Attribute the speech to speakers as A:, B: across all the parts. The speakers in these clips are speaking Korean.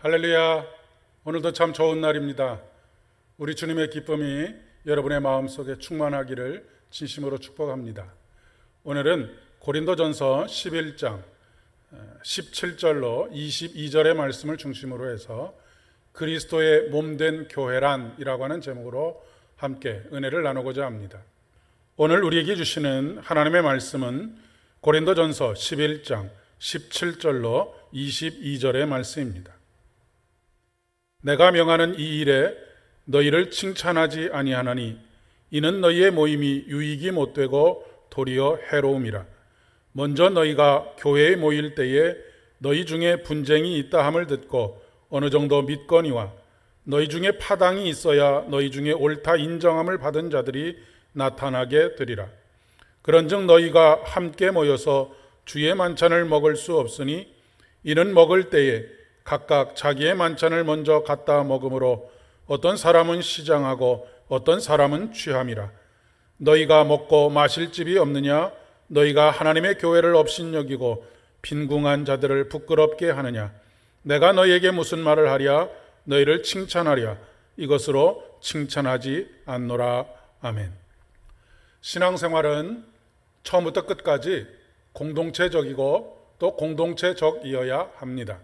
A: 할렐루야. 오늘도 참 좋은 날입니다. 우리 주님의 기쁨이 여러분의 마음속에 충만하기를 진심으로 축복합니다. 오늘은 고린도전서 11장 17절로 22절의 말씀을 중심으로 해서 그리스도의 몸된 교회란이라고 하는 제목으로 함께 은혜를 나누고자 합니다. 오늘 우리에게 주시는 하나님의 말씀은 고린도전서 11장 17절로 22절의 말씀입니다. 내가 명하는 이 일에 너희를 칭찬하지 아니하나니 이는 너희의 모임이 유익이 못되고 도리어 해로움이라. 먼저 너희가 교회에 모일 때에 너희 중에 분쟁이 있다 함을 듣고 어느 정도 믿거니와 너희 중에 파당이 있어야 너희 중에 옳다 인정함을 받은 자들이 나타나게 되리라. 그런즉 너희가 함께 모여서 주의 만찬을 먹을 수 없으니 이는 먹을 때에 각각 자기의 만찬을 먼저 갖다 먹으므로 어떤 사람은 시장하고 어떤 사람은 취함이라. 너희가 먹고 마실 집이 없느냐? 너희가 하나님의 교회를 업신여기고 빈궁한 자들을 부끄럽게 하느냐? 내가 너희에게 무슨 말을 하랴? 너희를 칭찬하랴? 이것으로 칭찬하지 않노라. 아멘. 신앙생활은 처음부터 끝까지 공동체적이고 또 공동체적이어야 합니다.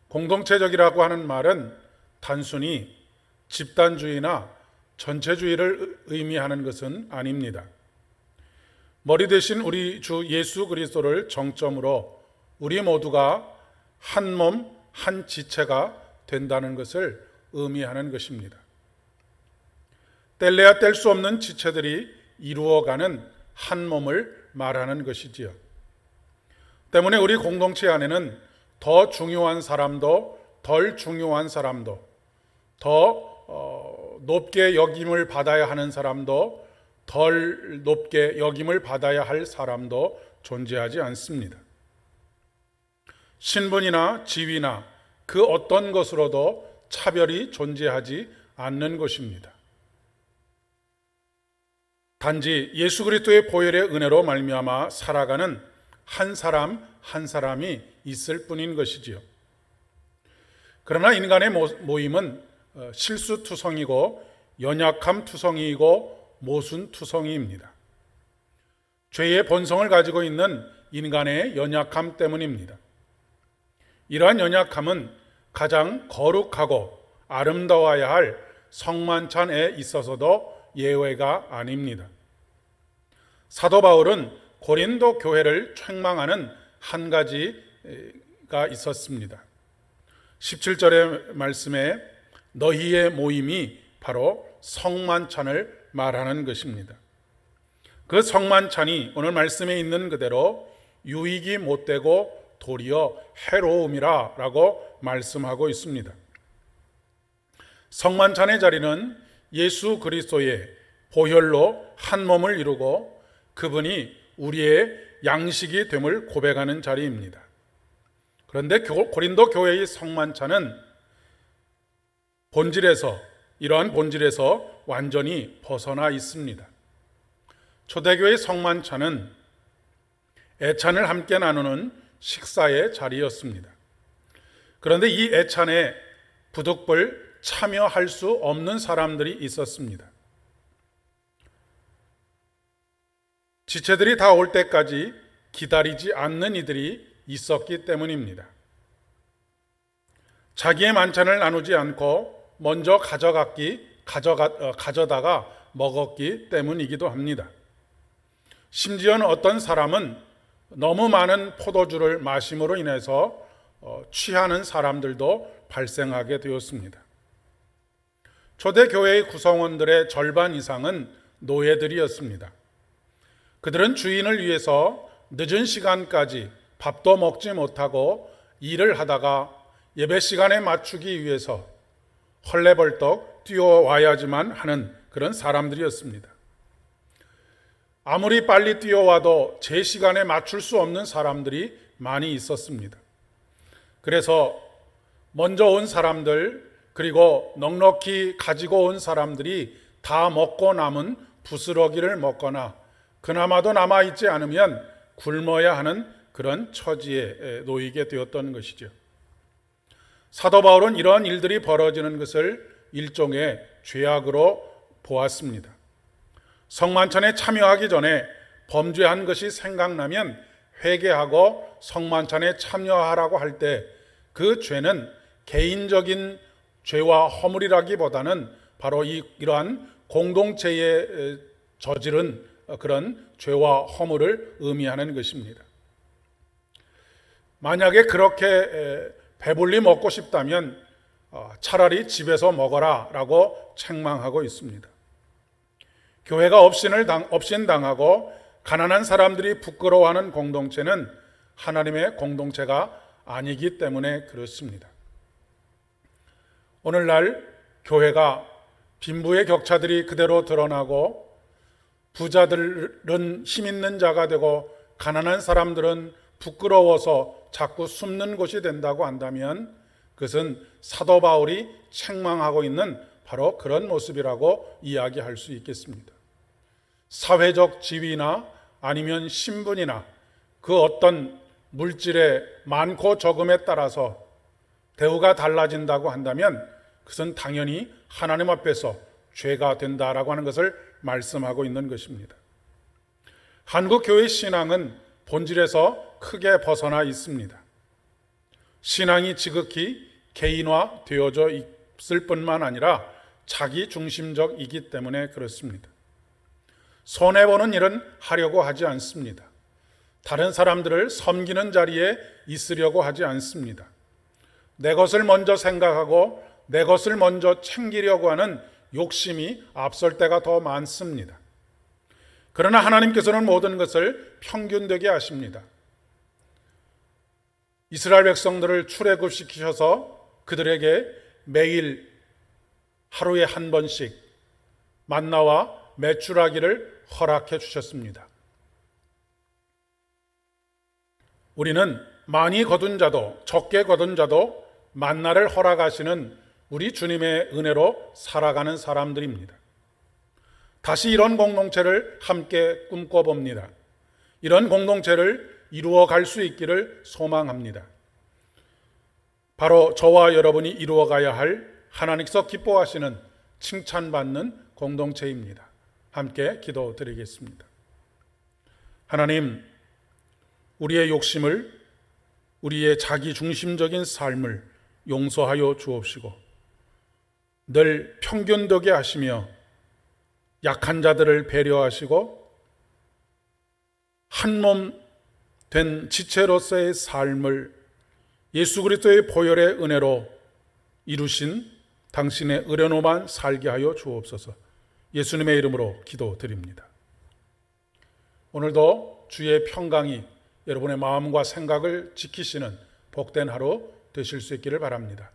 A: 공동체적이라고 하는 말은 단순히 집단주의나 전체주의를 의미하는 것은 아닙니다. 머리 대신 우리 주 예수 그리스도를 정점으로 우리 모두가 한 몸, 한 지체가 된다는 것을 의미하는 것입니다. 뗄래야 뗄 수 없는 지체들이 이루어가는 한 몸을 말하는 것이지요. 때문에 우리 공동체 안에는 더 중요한 사람도 덜 중요한 사람도, 더 높게 여김을 받아야 하는 사람도 덜 높게 여김을 받아야 할 사람도 존재하지 않습니다. 신분이나 지위나 그 어떤 것으로도 차별이 존재하지 않는 것입니다. 단지 예수 그리스도의 보혈의 은혜로 말미암아 살아가는 한 사람 한 사람이 있을 뿐인 것이지요. 그러나 인간의 모임은 실수투성이고 연약함투성이이고 모순투성이입니다. 죄의 본성을 가지고 있는 인간의 연약함 때문입니다. 이러한 연약함은 가장 거룩하고 아름다워야 할 성만찬에 있어서도 예외가 아닙니다. 사도 바울은 고린도 교회를 책망하는 한 가지가 있었습니다. 17절의 말씀에 너희의 모임이 바로 성만찬을 말하는 것입니다. 그 성만찬이 오늘 말씀에 있는 그대로 유익이 못되고 도리어 해로움이라 라고 말씀하고 있습니다. 성만찬의 자리는 예수 그리스도의 보혈로 한 몸을 이루고 그분이 우리의 양식이 됨을 고백하는 자리입니다. 그런데 고린도 교회의 성만찬은 이러한 본질에서 완전히 벗어나 있습니다. 초대교회의 성만찬은 애찬을 함께 나누는 식사의 자리였습니다. 그런데 이 애찬에 부득불 참여할 수 없는 사람들이 있었습니다. 지체들이 다 올 때까지 기다리지 않는 이들이 있었기 때문입니다. 자기의 만찬을 나누지 않고 먼저 가져다가 먹었기 때문이기도 합니다. 심지어는 어떤 사람은 너무 많은 포도주를 마심으로 인해서 취하는 사람들도 발생하게 되었습니다. 초대교회의 구성원들의 절반 이상은 노예들이었습니다. 그들은 주인을 위해서 늦은 시간까지 밥도 먹지 못하고 일을 하다가 예배 시간에 맞추기 위해서 헐레벌떡 뛰어와야지만 하는 그런 사람들이었습니다. 아무리 빨리 뛰어와도 제 시간에 맞출 수 없는 사람들이 많이 있었습니다. 그래서 먼저 온 사람들 그리고 넉넉히 가지고 온 사람들이 다 먹고 남은 부스러기를 먹거나 그나마도 남아있지 않으면 굶어야 하는 그런 처지에 놓이게 되었던 것이죠. 사도 바울은 이러한 일들이 벌어지는 것을 일종의 죄악으로 보았습니다. 성만찬에 참여하기 전에 범죄한 것이 생각나면 회개하고 성만찬에 참여하라고 할 때 그 죄는 개인적인 죄와 허물이라기보다는 바로 이러한 공동체에 저지른 그런 죄와 허물을 의미하는 것입니다. 만약에 그렇게 배불리 먹고 싶다면 차라리 집에서 먹어라 라고 책망하고 있습니다. 교회가 업신당하고 가난한 사람들이 부끄러워하는 공동체는 하나님의 공동체가 아니기 때문에 그렇습니다. 오늘날 교회가 빈부의 격차들이 그대로 드러나고 부자들은 힘 있는 자가 되고 가난한 사람들은 부끄러워서 자꾸 숨는 곳이 된다고 한다면 그것은 사도 바울이 책망하고 있는 바로 그런 모습이라고 이야기할 수 있겠습니다. 사회적 지위나 아니면 신분이나 그 어떤 물질의 많고 적음에 따라서 대우가 달라진다고 한다면 그것은 당연히 하나님 앞에서 죄가 된다라고 하는 것을 말씀하고 있는 것입니다. 한국 교회 신앙은 본질에서 크게 벗어나 있습니다. 신앙이 지극히 개인화되어져 있을 뿐만 아니라 자기 중심적이기 때문에 그렇습니다. 손해보는 일은 하려고 하지 않습니다. 다른 사람들을 섬기는 자리에 있으려고 하지 않습니다. 내 것을 먼저 생각하고 내 것을 먼저 챙기려고 하는 욕심이 앞설 때가 더 많습니다. 그러나 하나님께서는 모든 것을 평균되게 하십니다. 이스라엘 백성들을 출애굽시키셔서 그들에게 매일 하루에 한 번씩 만나와 메추라기를 허락해 주셨습니다. 우리는 많이 거둔 자도 적게 거둔 자도 만나를 허락하시는 우리 주님의 은혜로 살아가는 사람들입니다. 다시 이런 공동체를 함께 꿈꿔봅니다. 이런 공동체를 이루어 갈 수 있기를 소망합니다. 바로 저와 여러분이 이루어 가야 할 하나님께서 기뻐하시는 칭찬받는 공동체입니다. 함께 기도드리겠습니다. 하나님, 우리의 욕심을, 우리의 자기 중심적인 삶을 용서하여 주옵시고 늘 평균되게 하시며 약한 자들을 배려하시고 한 몸 된 지체로서의 삶을 예수 그리스도의 보혈의 은혜로 이루신 당신의 의뢰노만 살게 하여 주옵소서. 예수님의 이름으로 기도드립니다. 오늘도 주의 평강이 여러분의 마음과 생각을 지키시는 복된 하루 되실 수 있기를 바랍니다.